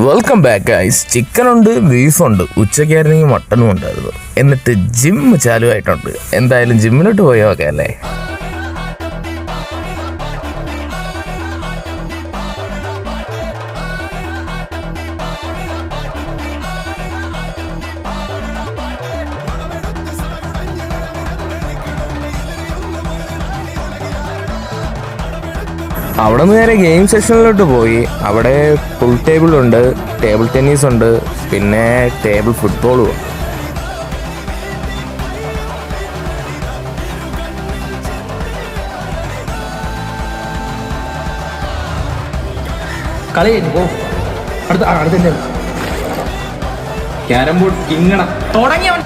Welcome back guys. Chicken ഉണ്ട്, ബീഫുണ്ട്, ഉച്ചയ്ക്കായിരുന്നെങ്കിൽ മട്ടനും ഉണ്ടായിരുന്നു. എന്നിട്ട് ജിം ചാലുവായിട്ടുണ്ട്. എന്തായാലും ജിമ്മിലോട്ട് പോയി നോക്കാം അല്ലേ. അവിടെ നിന്ന് നേരെ ഗെയിം സെക്ഷനിലോട്ട് പോയി. അവിടെ ഫുൾ ടേബിൾ ഉണ്ട്, ടേബിൾ ടെന്നീസ് ഉണ്ട്, പിന്നെ ടേബിൾ ഫുട്ബോളും ഉണ്ട്. കളി അടുത്ത ക്യാരം ബോർഡ് കിങ്ങണ തുടങ്ങിയവൻ